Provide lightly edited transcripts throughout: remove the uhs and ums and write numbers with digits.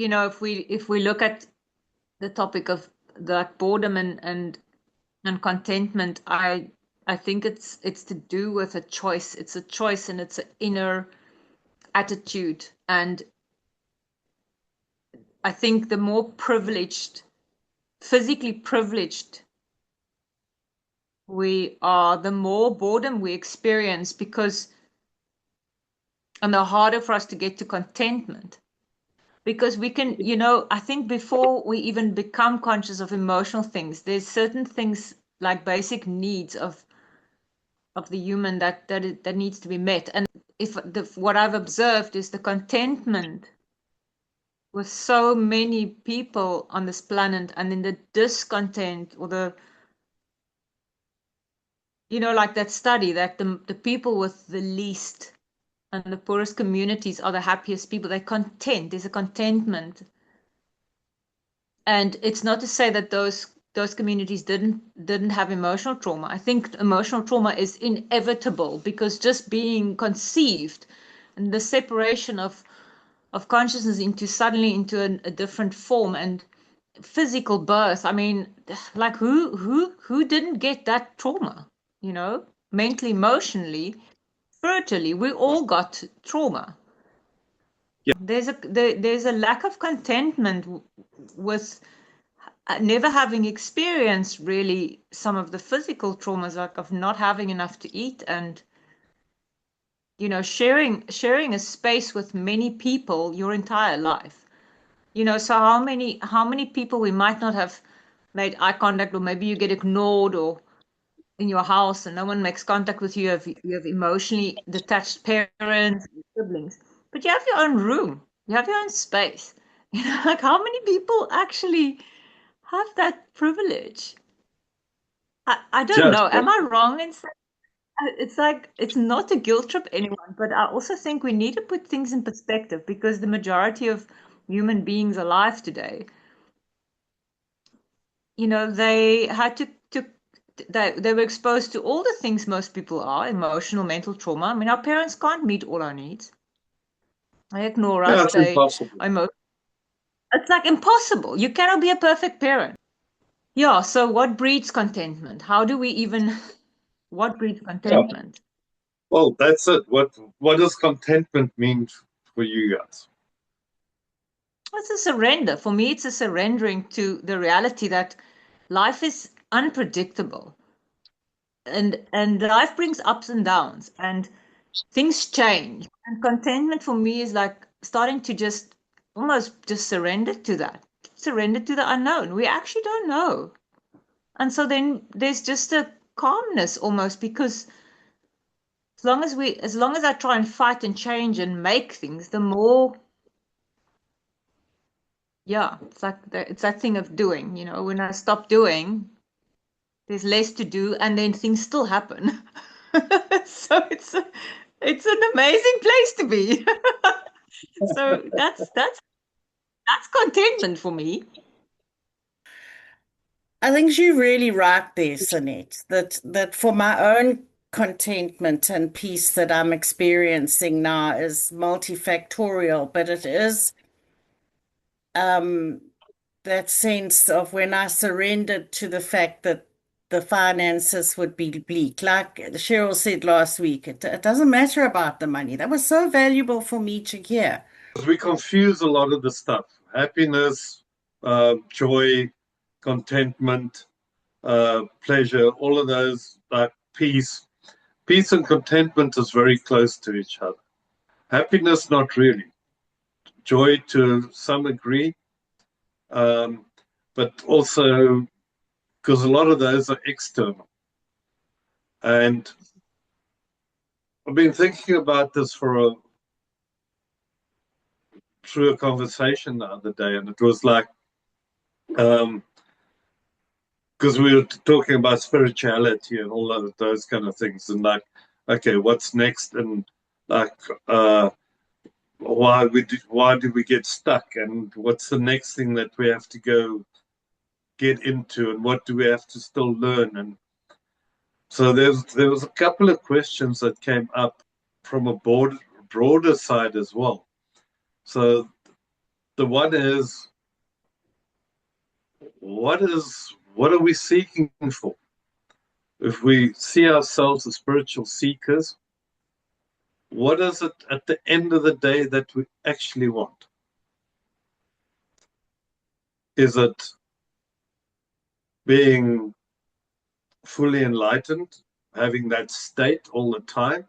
if we look at the topic of that boredom and contentment, I think it's to do with a choice. It's a choice, and it's an inner attitude. And I think the more privileged, physically privileged we are, the more boredom we experience, and the harder for us to get to contentment. Because we can, I think before we even become conscious of emotional things, there's certain things like basic needs of the human that needs to be met. And if what I've observed is the contentment with so many people on this planet, and in the discontent, or like that study, that the people with the least and the poorest communities are the happiest people. They're content. There's a contentment. And it's not to say that those communities didn't have emotional trauma. I think emotional trauma is inevitable, because just being conceived and the separation of consciousness into a different form, and physical birth. I mean, like who didn't get that trauma? Mentally, emotionally, spiritually, we all got trauma. Yeah. There's a lack of contentment with never having experienced really some of the physical traumas, like of not having enough to eat, and sharing a space with many people your entire life. So how many people we might not have made eye contact, or maybe you get ignored, or in your house and no one makes contact with you. You have emotionally detached parents, siblings, but you have your own room, you have your own space. Like, how many people actually have that privilege? I don't Just know. Am I wrong in saying it's like, it's not to guilt trip anyone, but I also think we need to put things in perspective, because the majority of human beings alive today, they had they were exposed to all the things most people are: emotional, mental trauma. I mean, our parents can't meet all our needs. They ignore yeah, us. it's impossible. It's like impossible. You cannot be a perfect parent. Yeah. So what breeds contentment? How do we even, what breeds Yeah. contentment? Well, that's it. What does contentment mean for you guys? It's a surrender. For me, it's a surrendering to the reality that life is unpredictable, and life brings ups and downs, and things change. And contentment for me is like starting to just almost just surrender to that, surrender to the unknown. We actually don't know. And so then there's just a calmness almost, because as long as I try and fight and change and make things, the more, yeah, it's that thing of doing. When I stop doing, there's less to do, and then things still happen. So it's an amazing place to be. So that's contentment for me. I think you're really right there, Sunette, that for my own contentment and peace that I'm experiencing now is multifactorial, but it is um, that sense of when I surrendered to the fact that the finances would be bleak. Like Cheryl said last week, it doesn't matter about the money. That was so valuable for me to hear. Because we confuse a lot of the stuff: happiness, joy, contentment, pleasure, all of those, like peace. Peace and contentment is very close to each other. Happiness, not really. Joy to some degree, but also because a lot of those are external. And I've been thinking about this through a conversation the other day, and it was like, because we were talking about spirituality and all of those kind of things, and like, okay, what's next, and like, why did we get stuck, and what's the next thing that we have to go get into, and what do we have to still learn? And so there was a couple of questions that came up from a broader side as well. So The one is, what are we seeking for? If we see ourselves as spiritual seekers, what is it at the end of the day that we actually want? Is it being fully enlightened, having that state all the time?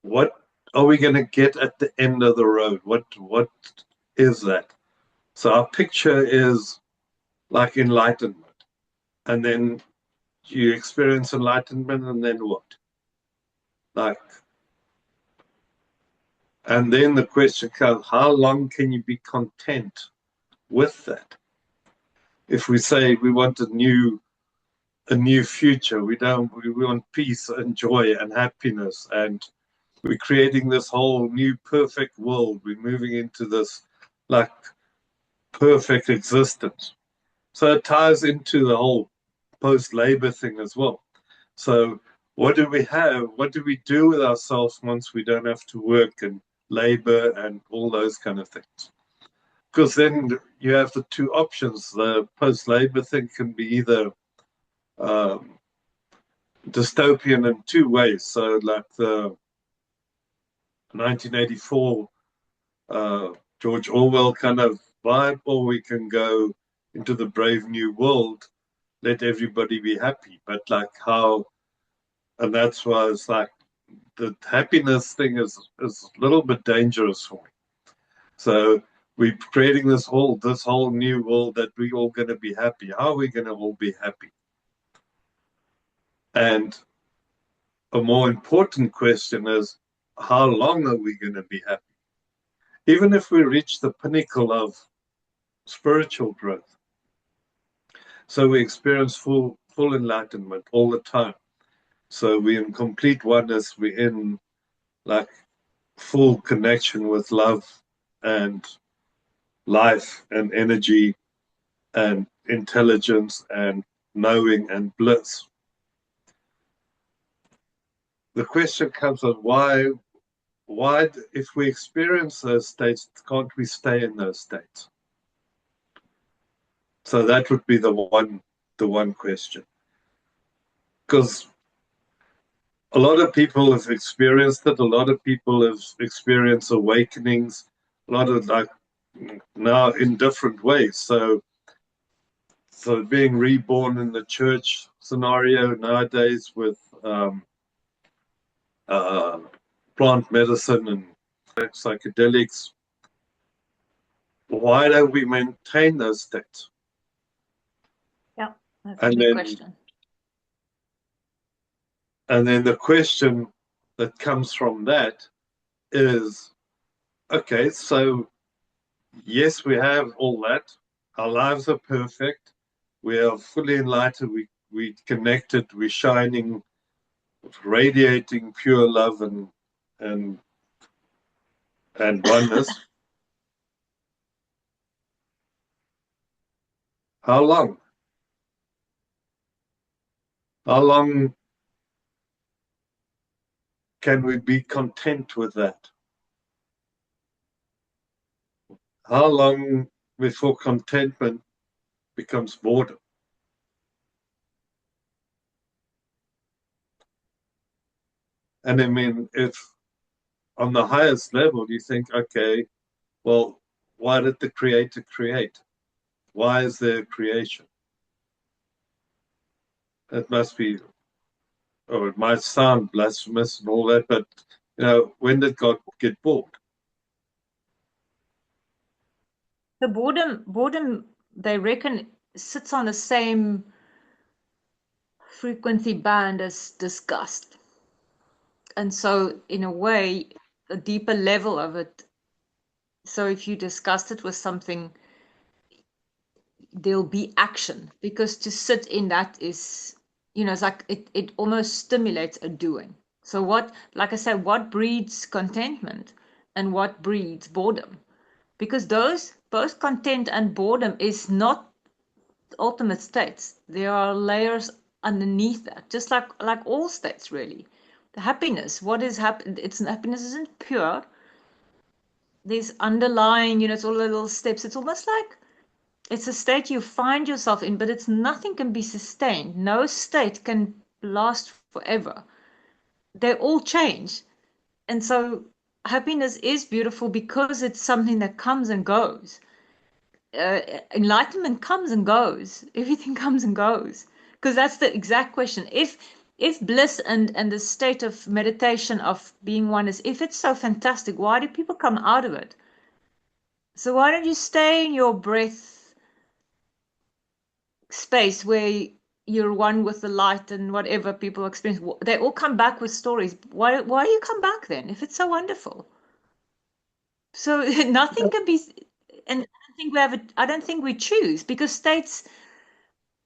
What are we going to get at the end of the road? What is that? So our picture is like enlightenment. And then you experience enlightenment, and then what? Like, and then the question comes, how long can you be content with that? If we say we want a new future, we want peace and joy and happiness, and we're creating this whole new perfect world. We're moving into this like perfect existence. So it ties into the whole post-labor thing as well. So what do we have? What do we do with ourselves once we don't have to work and labor and all those kind of things? Because then you have the two options. The post-labor thing can be either dystopian in two ways. So like the 1984 George Orwell kind of vibe, or we can go into the brave new world, let everybody be happy. But like how, and that's why it's like the happiness thing is a little bit dangerous for me. So we're creating this whole new world that we all going to be happy. How are we going to all be happy? And a more important question is, how long are we going to be happy? Even if we reach the pinnacle of spiritual growth, so we experience full enlightenment all the time. So we're in complete oneness. We're in like full connection with love and life and energy and intelligence and knowing and bliss. The question comes on why, if we experience those states, can't we stay in those states? So that would be the one question. Because a lot of people have experienced it. A lot of people have experienced awakenings. A lot of like now in different ways. So being reborn in the church scenario nowadays with plant medicine and psychedelics, why don't we maintain those states? Yeah, that's a big question. And then the question that comes from that is, okay, so yes, we have all that. Our lives are perfect. We are fully enlightened. We connected. We're shining, radiating pure love and oneness. How long? How long can we be content with that? How long before contentment becomes boredom? And I mean, if on the highest level you think, okay, well, why did the Creator create? Why is there creation? It must be, or it might sound blasphemous and all that, but when did God get bored? The boredom, they reckon, sits on the same frequency band as disgust. And so, in a way, a deeper level of it. So, if you disgust it with something, there'll be action, because to sit in that is, it's like it almost stimulates a doing. So, like I said, what breeds contentment and what breeds boredom? Because those, both content and boredom, is not ultimate states. There are layers underneath that, just like all states, really. The happiness, what is happiness isn't pure. there's underlying, it's all the little steps. It's almost like it's a state you find yourself in, but it's nothing can be sustained. No state can last forever. They all change. And so happiness is beautiful because it's something that comes and goes. Enlightenment comes and goes. Everything comes and goes. Because that's the exact question. If bliss and the state of meditation of being one is, if it's so fantastic, why do people come out of it? So why don't you stay in your breath space where you're one with the light and whatever people experience? They all come back with stories. Why you come back then if it's so wonderful? So nothing can be, and I don't think we choose, because states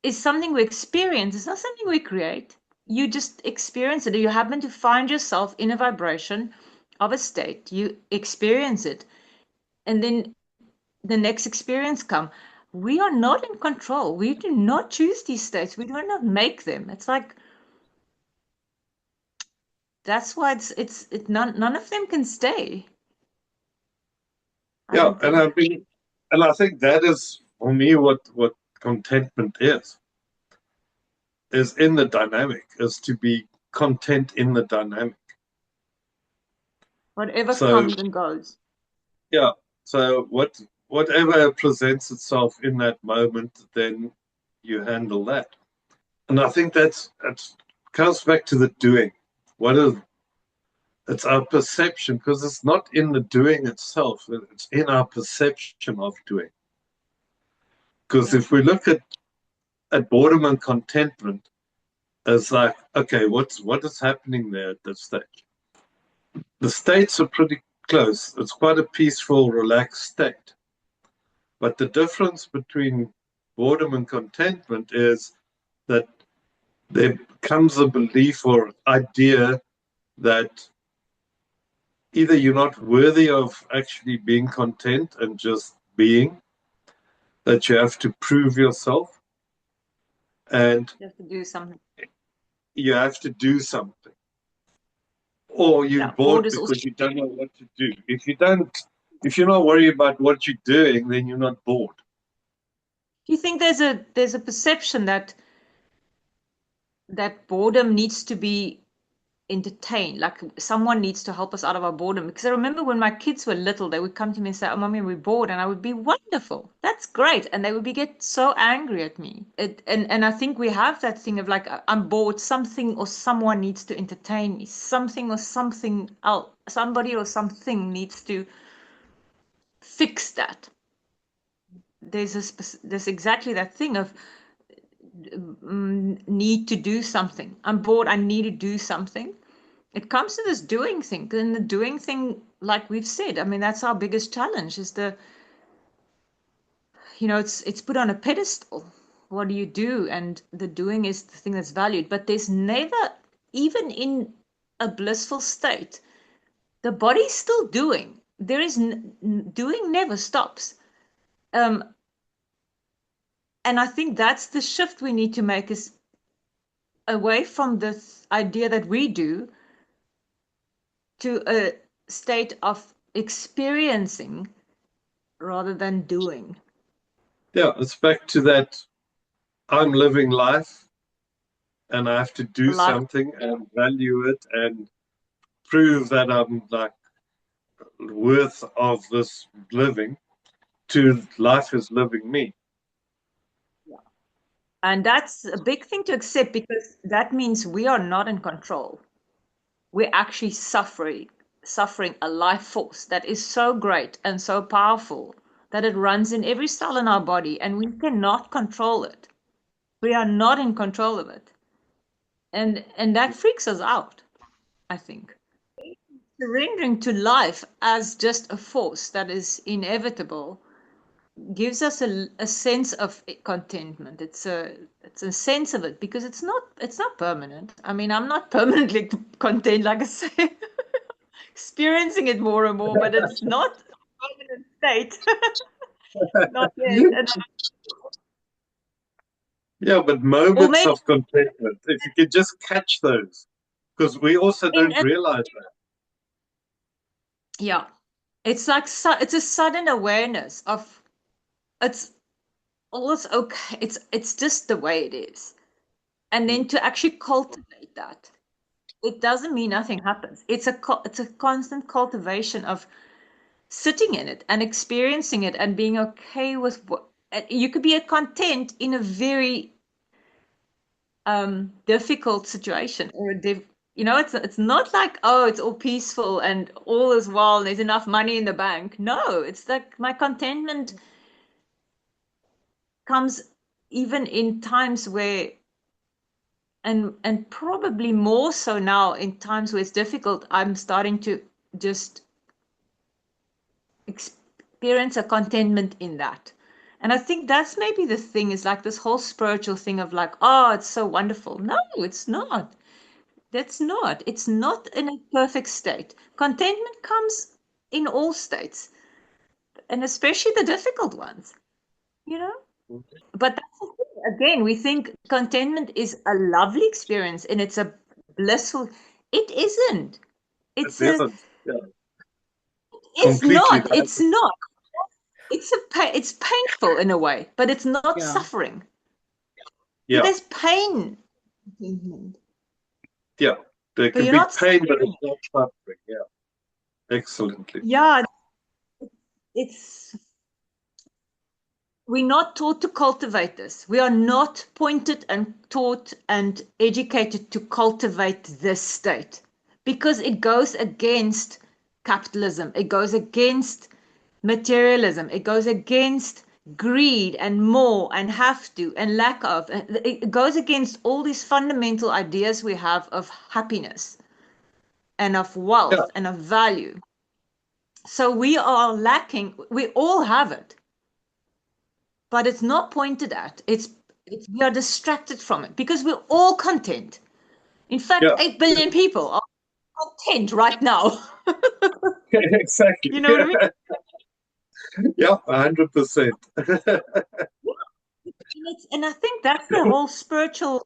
is something we experience. It's not something we create. You just experience it. You happen to find yourself in a vibration of a state. You experience it, and then the next experience come. We are not in control. We do not choose these states. We do not make them. It's like that's why none of them can stay. I Yeah, don't think. and I think that is for me what contentment is in the dynamic, is to be content in the dynamic. Whatever So comes and goes. yeah, so whatever presents itself in that moment, then you handle that. And I think that's comes back to the doing. It's our perception, because it's not in the doing itself, it's in our perception of doing. Because if we look at boredom and contentment, it's like, okay, what is happening there at this stage? The states are pretty close. It's quite a peaceful, relaxed state. But the difference between boredom and contentment is that there comes a belief or idea that either you're not worthy of actually being content and just being, that you have to prove yourself, and You have to do something. you have to do something. Or you're Yeah, bored because you don't know what to do. If you're not worried about what you're doing, then you're not bored. Do you think there's a perception that boredom needs to be entertained, like someone needs to help us out of our boredom? Because I remember when my kids were little, they would come to me and say, "Oh, mommy, we're bored," and I would be, "Wonderful, that's great," and they would get so angry at me. And I think we have that thing of like, I'm bored, something or someone needs to entertain me, something or something else, somebody or something needs to fix that. There's exactly that thing of need to do something. I'm bored, I need to do something. It comes to this doing thing. And the doing thing, like we've said, I mean, that's our biggest challenge, is it's put on a pedestal. What do you do? And the doing is the thing that's valued. But there's never, even in a blissful state, the body's still doing. There is doing never stops. And I think that's the shift we need to make, is away from this idea that we do to a state of experiencing rather than doing. Yeah, it's back to that. I'm living life, and I have to do Life. something and value it and prove that I'm like worth of this living, to life is living me. And that's a big thing to accept, because that means we are not in control. We're actually suffering a life force that is so great and so powerful that it runs in every cell in our body, and we cannot control it. We are not in control of it. And that freaks us out, I think. Surrendering to life as just a force that is inevitable gives us a sense of contentment. It's a sense of it, because it's not permanent. I mean, I'm not permanently content, like I say, experiencing it more and more, but it's not a permanent state. Not yet. Yeah, but moments of contentment, if you could just catch those, because we also don't realize that. Yeah. It's like it's a sudden awareness of it's all is okay. It's just the way it is. And then to actually cultivate that, it doesn't mean nothing happens. It's a constant cultivation of sitting in it and experiencing it and being okay with what you could be a content in a very difficult situation or it's not like, oh, it's all peaceful and all is well and there's enough money in the bank. No, it's like my contentment comes even in times where and probably more so now in times where it's difficult. I'm starting to just experience a contentment in that. And I think that's maybe the thing is like this whole spiritual thing of like, oh, it's so wonderful. No, it's not. That's not. It's not in a perfect state. Contentment comes in all states, and especially the difficult ones, you know? But that's the thing. Again, we think contentment is a lovely experience and it's a blissful. It isn't. It It's a, isn't. Yeah, it's completely. not. It's not. It's painful in a way, but it's not Yeah. suffering. Yeah, There's pain. Contentment. yeah. There But can you're be not pain, but suffering. it's not suffering. Yeah, excellently. Yeah, it's we're not taught to cultivate this. We are not pointed and taught and educated to cultivate this state because it goes against capitalism. It goes against materialism. It goes against greed and more and have to and lack of. It goes against all these fundamental ideas we have of happiness and of Yeah, wealth and of value. So we are lacking, we all have it, but it's not pointed at. It's we are distracted from it because we're all content. In fact, yeah, 8 billion people are content right now. exactly. You know what I mean? Yeah, 100%. And I think that's the whole spiritual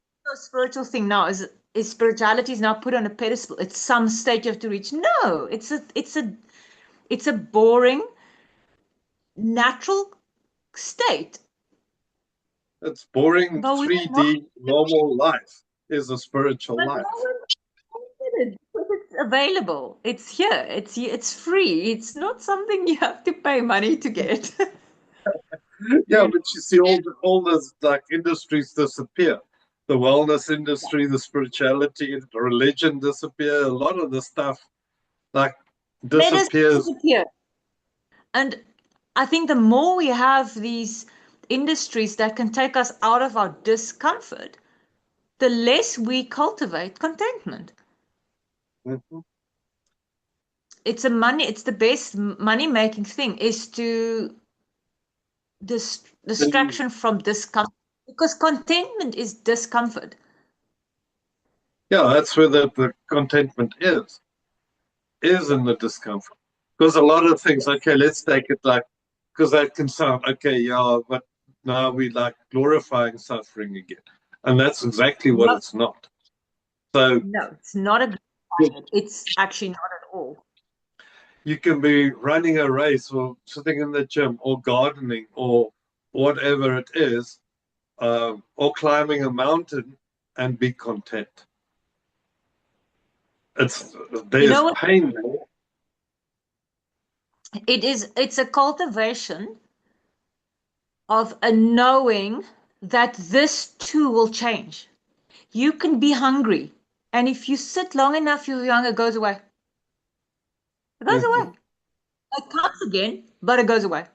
thing now is spirituality is now put on a pedestal. It's some state you have to reach. No, it's a boring natural state. It's boring But we are not 3D normal life is a spiritual but no life. one did it because it's available. It's here. It's free. It's not something you have to pay money to get. Yeah, You but you see all those like industries disappear. The wellness know? industry, the spirituality, the religion disappear. A lot of the stuff like Let us disappears. disappear. And I think the more we have these industries that can take us out of our discomfort, the less we cultivate contentment. Mhm. It's the best money making thing is to And distraction from discomfort because contentment is discomfort. yeah, that's where the contentment is in the discomfort. Because a lot of things, Yes. okay, let's take it like, because that can sound, okay, yeah, but now we like glorifying suffering again. And that's exactly what No, it's not. So no, it's not a you glorifying it. It's actually not at all. you can be running a race or sitting in the gym or gardening or whatever it is, or climbing a mountain and be content. It's You know there's what? pain there. It's a cultivation of a knowing that this too will change. You can be hungry, and if you sit long enough, your hunger goes away. It goes Mhm. away. It comes again, but it goes away.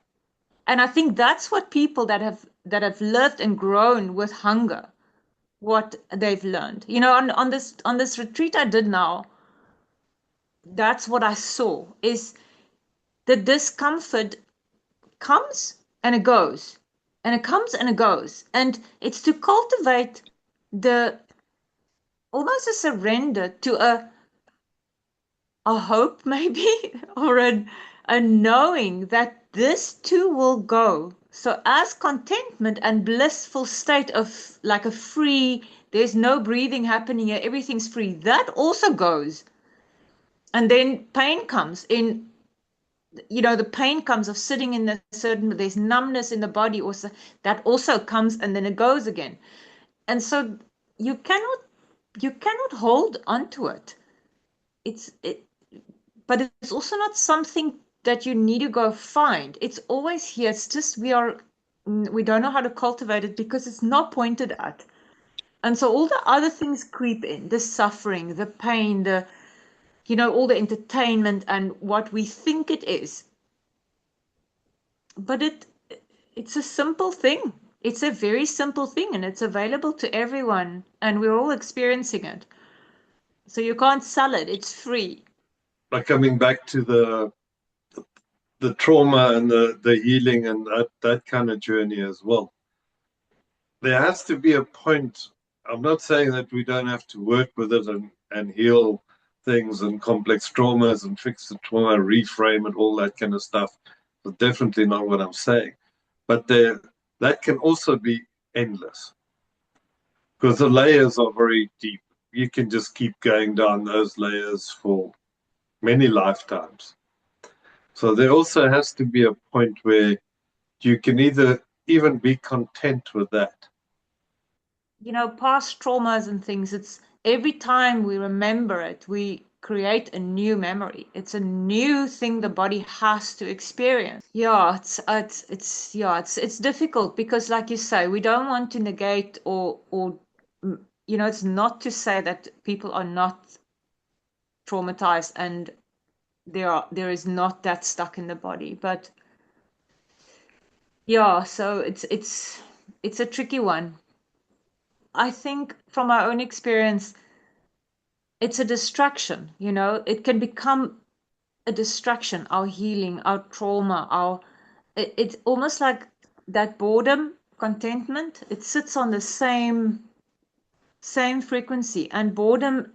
And I think that's what people that have lived and grown with hunger, what they've learned. On this retreat I did now, that's what I saw is the discomfort comes and it goes, and it comes and it goes, and it's to cultivate the almost a surrender to a hope maybe or a knowing that this too will go. So as contentment and blissful state of like a free, there's no breathing happening here, everything's free, that also goes. And then pain comes in the pain comes of sitting in a certain, there's numbness in the body also, that also comes and then it goes again. And so you cannot hold onto it. But it's also not something that you need to go find. It's always here. It's just we don't know how to cultivate it because it's not pointed at. And so all the other things creep in, the suffering, the pain, all the entertainment and what we think it is. But it's a simple thing. It's a very simple thing and it's available to everyone and we're all experiencing it. So you can't sell it. It's free. Like coming back to the trauma and the healing and that kind of journey as well. There has to be a point. I'm not saying that we don't have to work with it and heal things and complex traumas and fix the trauma, reframe and all that kind of stuff. That's definitely not what I'm saying. But that can also be endless because the layers are very deep. You can just keep going down those layers for many lifetimes. So there also has to be a point where you can either even be content with that. Past traumas and things, it's every time we remember it, we create a new memory. It's a new thing the body has to experience. Yeah, it's difficult because, like you say, we don't want to negate or it's not to say that people are not traumatized and there is not that stuck in the body, but yeah, so it's a tricky one. I think from my own experience, it's a distraction, it can become a distraction, our healing, our trauma, it's almost like that boredom, contentment, it sits on the same frequency. And boredom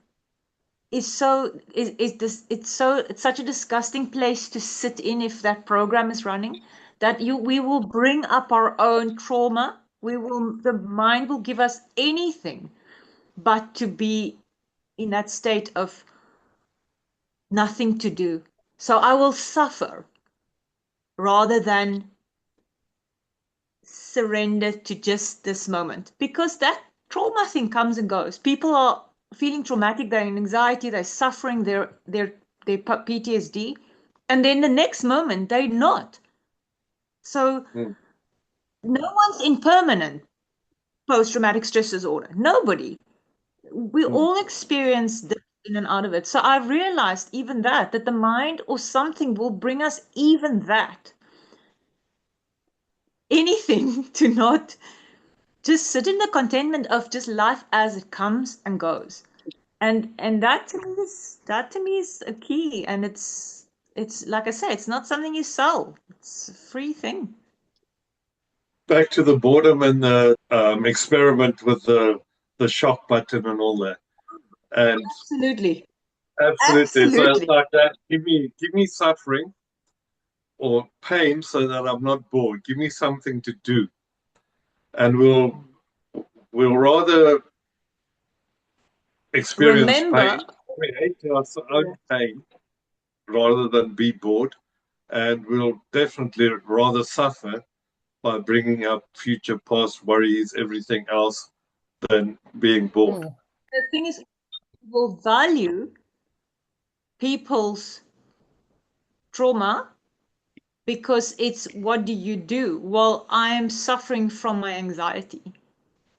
it's such a disgusting place to sit in if that program is running, that we will bring up our own trauma. The mind will give us anything but to be in that state of nothing to do. So I will suffer rather than surrender to just this moment, because that trauma thing comes and goes. People are feeling traumatic, they're in anxiety, they're suffering their PTSD, and then the next moment they're not. So no one's in permanent post-traumatic stress disorder. Nobody. We all experience this in and out of it. So I've realized even that the mind or something will bring us even that. Anything to not just sit in the contentment of just life as it comes and goes. And that to me is a key. And it's like I say, it's not something you sell. It's a free thing. Back to the boredom and the experiment with the shock button and all that. And Absolutely. absolutely. So it's Absolutely. like that. Give me suffering or pain so that I'm not bored. Give me something to do. And we'll rather experience Remember, pain, create our own pain rather than be bored. And we'll definitely rather suffer by bringing up future, past worries, everything else, than being bored. the thing is, we'll value people's trauma because it's what do you do? Well, I am suffering from my anxiety.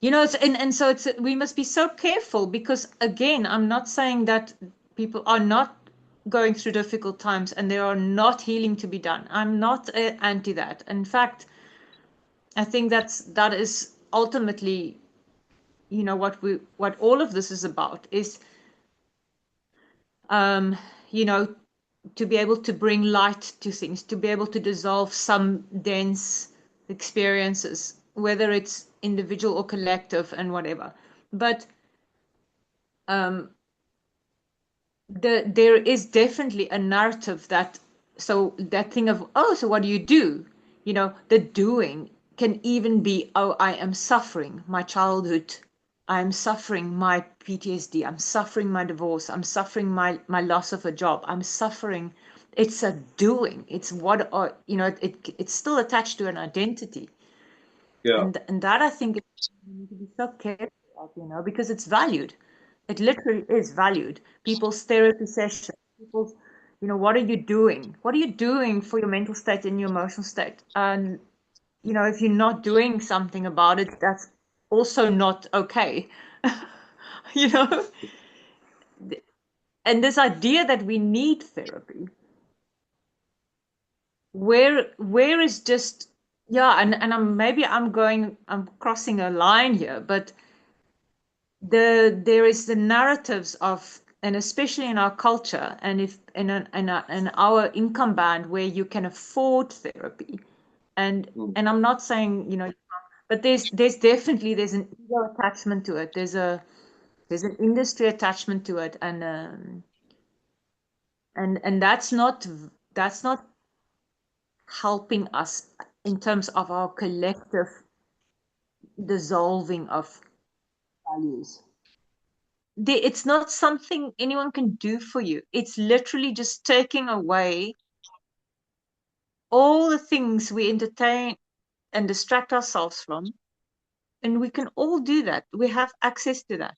So we must be so careful because, again, I'm not saying that people are not going through difficult times and there are not healing to be done. I'm not anti that. In fact, I think that is ultimately, what all of this is about is, um, you know, to be able to bring light to things, to be able to dissolve some dense experiences, whether it's individual or collective and whatever. But um, there is definitely a narrative so that thing of, oh, so what do you do? The doing can even be, oh, I am suffering my childhood. I'm suffering my PTSD. I'm suffering my divorce. I'm suffering my loss of a job. I'm suffering it's a doing. It's what are, you know, it's still attached to an identity. Yeah. And that I think you need to be so careful of, you know, because it's valued. It literally is valued. People's therapy sessions, people's, you know, what are you doing? What are you doing for your mental state and your emotional state? And, you know, if you're not doing something about it, that's also not okay. You know? And this idea that we need therapy, where is just, yeah, and I'm crossing a line here, but there is the narratives of, and especially in our culture, and if in our income band where you can afford therapy, and I'm not saying, you know, but there's definitely there's an ego attachment to it. There's an industry attachment to it, and that's not helping us in terms of our collective dissolving of values. It's not something anyone can do for you. It's literally just taking away all the things we entertain and distract ourselves from. And we can all do that. We have access to that.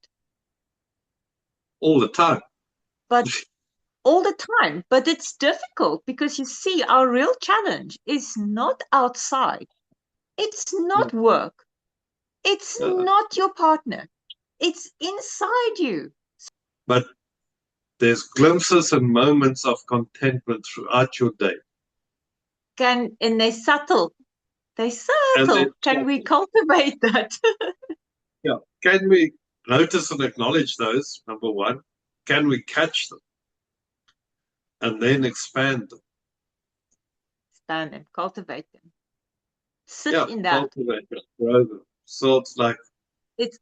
All the time. But all the time. But it's difficult because you see, our real challenge is not outside. It's not work. It's not your partner. It's inside you. But there's glimpses and moments of contentment throughout your day. And they're subtle. They're subtle. Can we cultivate that? Yeah. Can we notice and acknowledge those, number one? Can we catch them? And then expand them. Expand them, cultivate them. Sit in that. Cultivate them, grow them. So it's like it's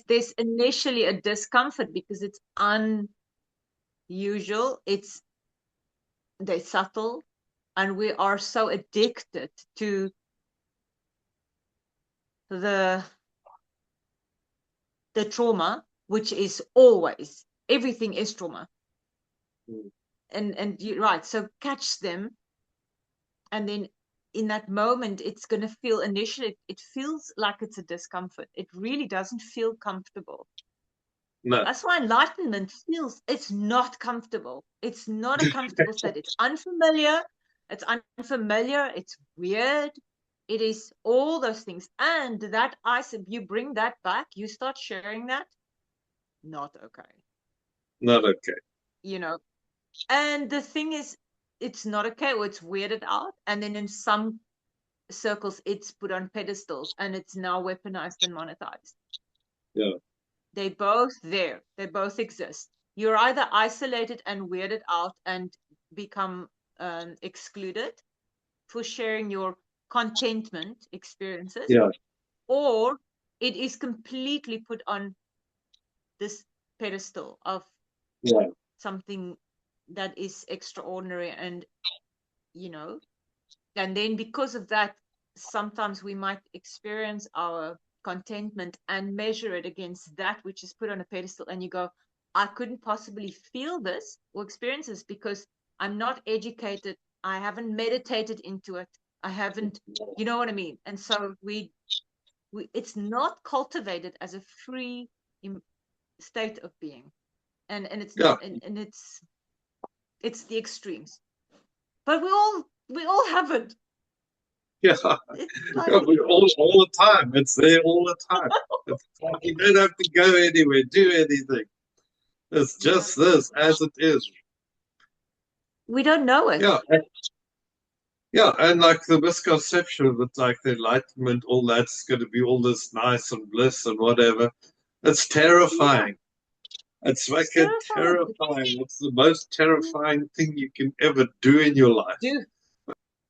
there's initially a discomfort because it's unusual. They're subtle, and we are so addicted to the trauma, which is always, everything is trauma. And you're right, so catch them, and then in that moment it's going to feel initially, it feels like it's a discomfort. It really doesn't feel comfortable. No. That's why enlightenment feels, it's not comfortable. It's not a comfortable state. It's unfamiliar. It's weird. It is all those things. And that you bring that back, you start sharing that. Not okay. Not okay. You know, and the thing is, it's not okay, or it's weirded out. And then in some circles, it's put on pedestals and it's now weaponized and monetized. Yeah. They're both there. They both exist. You're either isolated and weirded out and become excluded for sharing your contentment experiences, or it is completely put on this pedestal of something that is extraordinary. And, you know, and then because of that, sometimes we might experience our contentment and measure it against that which is put on a pedestal, and you go, I couldn't possibly feel this or experience this because I'm not educated, I haven't meditated into it, I haven't, you know what I mean? And so we it's not cultivated as a free state of being, and it's not, and it's the extremes, but we all have it. Yeah, we all the time. It's there all the time. It's like you don't have to go anywhere, do anything. It's just this as it is. We don't know it. And like the misconception that like the enlightenment, all that's going to be all this nice and bliss and whatever. It's terrifying. It's like terrifying. It's the most terrifying thing you can ever do in your life.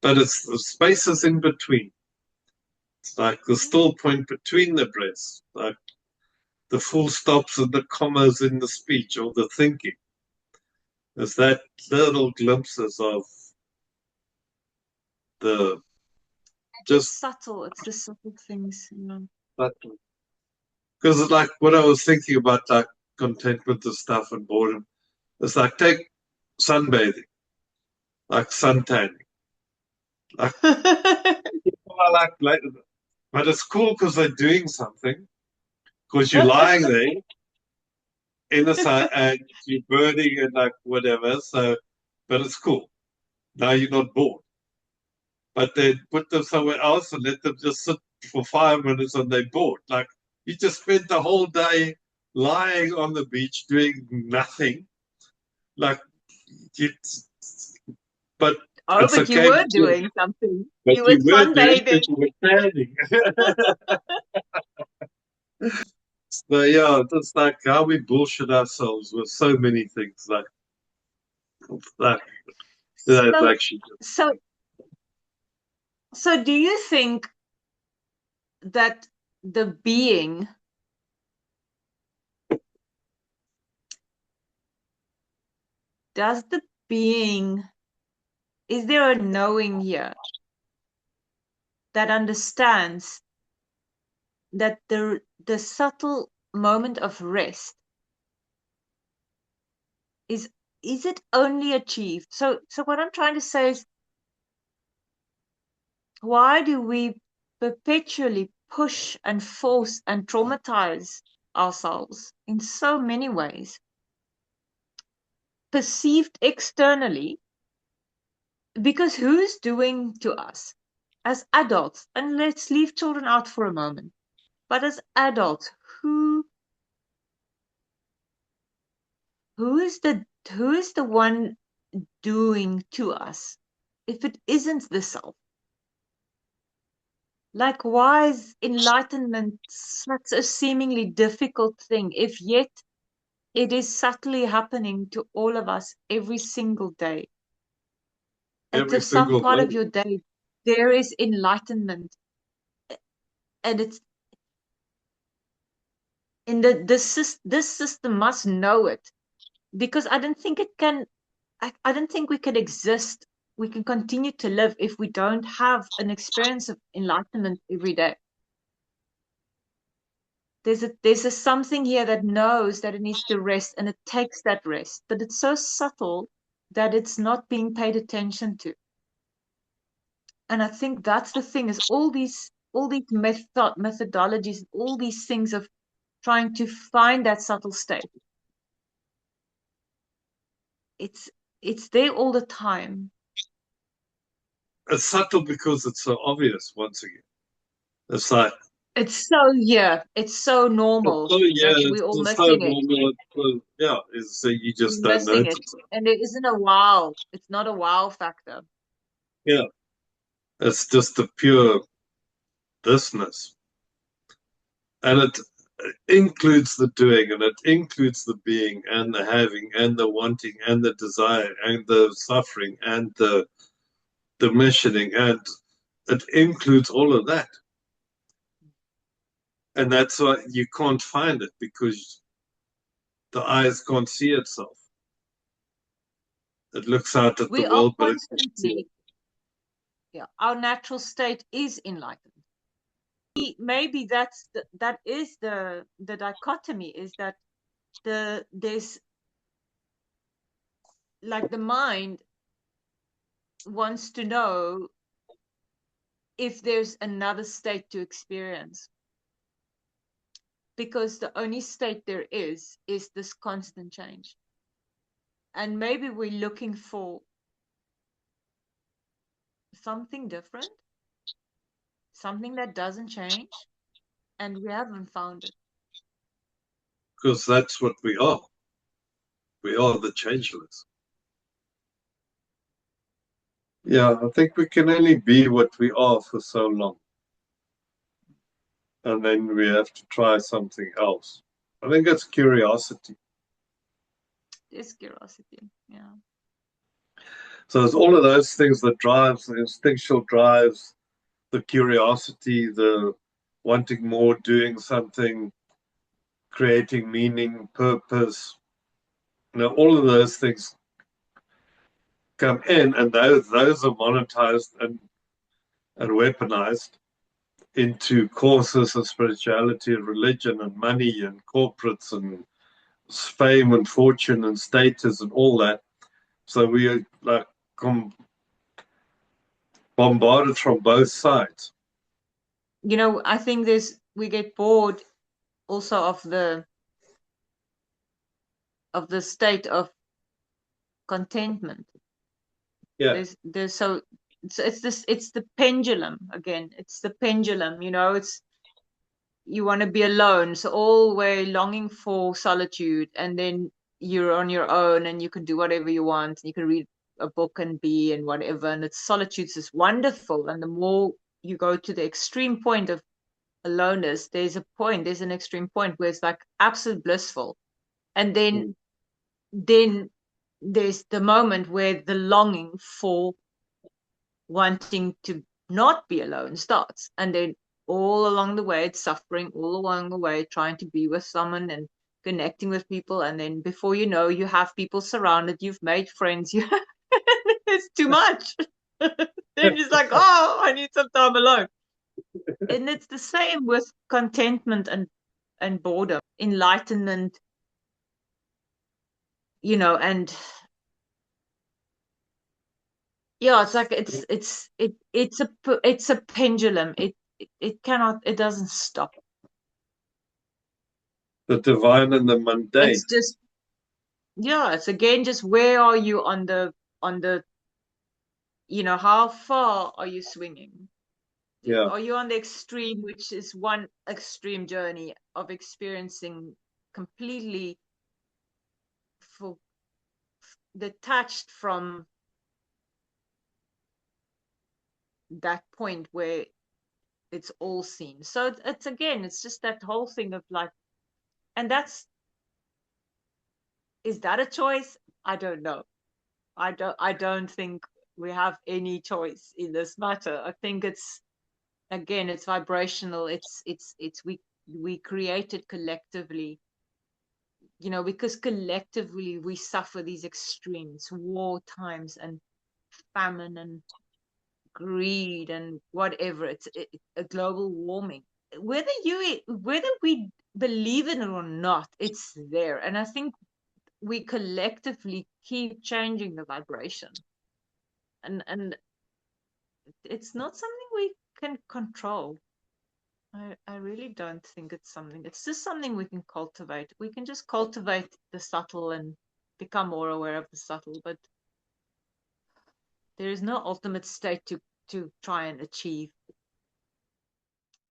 But it's the spaces in between. It's like the still point between the breaths, like the full stops and the commas in the speech or the thinking. There's that little glimpses of the just subtle. It's the subtle things, you know. Because it's like what I was thinking about, like contentment and stuff and boredom. It's like take sunbathing. like suntanning. Like, but it's cool because they're doing something. Because you're lying there in the sun and you're burning and like whatever. So, but it's cool. Now you're not bored. But they put them somewhere else and let them just sit for 5 minutes and they're bored. Like you just spent the whole day lying on the beach doing nothing. Like you, but Oh, it's but you okay. were doing something. But You were you were doing sunbathing. it, you were standing. So yeah, it's like how we bullshit ourselves with so many things. Like that's So, actually so, so do you think that the being does the being is there a knowing here that understands that the subtle moment of rest is it only achieved? So what I'm trying to say is, why do we perpetually push and force and traumatize ourselves in so many ways, perceived externally? Because who's doing to us as adults, and let's leave children out for a moment, but as adults, who is the one doing to us if it isn't the self? Like, why is enlightenment such a seemingly difficult thing, if yet it is subtly happening to all of us every single day? At every some single part day. of your day, there is enlightenment, and it's in this system must know it, because I don't think it can. I don't think we can exist. We can continue to live if we don't have an experience of enlightenment every day. There's a something here that knows that it needs to rest, and it takes that rest, but it's so subtle that it's not being paid attention to. And I think that's the thing, is all these methodologies, all these things of trying to find that subtle state. It's it's there all the time. It's subtle because it's so obvious. Once again, it's like It's so, yeah, it's so normal yeah, that we're it's all just so missing it. normal. Yeah, is you just We're don't missing it. notice it. And it isn't a wow. It's not a wow factor. Yeah, it's just the pure thisness, and it includes the doing, and it includes the being, and the having, and the wanting, and the desire, and the suffering, and the missioning, and it includes all of that. And that's why you can't find it, because the eyes can't see itself. It looks out at the We are world, but it can't see it. constantly, yeah, our natural state is enlightened. Maybe that is the dichotomy, is that there's like the mind wants to know if there's another state to experience, because the only state there is this constant change. And maybe we're looking for something different, something that doesn't change, and we haven't found it. Because that's what we are. We are the changeless. Yeah, I think we can only be what we are for so long. And then we have to try something else. I think it's curiosity. It's curiosity, yeah. So it's all of those things that drives, the instinctual drives, the curiosity, the wanting more, doing something, creating meaning, purpose. All of those things come in, and those are monetized and weaponized into courses of spirituality and religion and money and corporates and fame and fortune and status and all that. So we are like bombarded from both sides. I think we get bored also of the state of contentment. Yeah. There's so it's the pendulum again. It's the pendulum, it's you want to be alone, so always longing for solitude, and then you're on your own and you can do whatever you want, and you can read a book and be and whatever, and it's solitude is wonderful. And the more you go to the extreme point of aloneness, there's an extreme point where it's like absolute blissful. And then there's the moment where the longing for wanting to not be alone starts. And then all along the way, it's suffering, all along the way, trying to be with someone and connecting with people. And then before you know, you have people surrounded, you've made friends, it's too much. Then it's like, oh, I need some time alone. And it's the same with contentment and boredom, enlightenment, and yeah, it's like it's a pendulum. It doesn't stop. The divine and the mundane. It's just, yeah, it's again just where are you on the how far are you swinging? Yeah. Are you on the extreme, which is one extreme journey of experiencing completely for detached from that point where it's all seen. So it's again, it's just that whole thing of like, and is that a choice? I don't know. I don't think we have any choice in this matter. I think it's vibrational. It's we create it collectively, because collectively we suffer these extremes, war times and famine and greed and whatever. It's a global warming. Whether we believe in it or not, it's there. And I think we collectively keep changing the vibration. And it's not something we can control. I really don't think it's something. It's just something we can cultivate. We can just cultivate the subtle and become more aware of the subtle, but there is no ultimate state to try and achieve.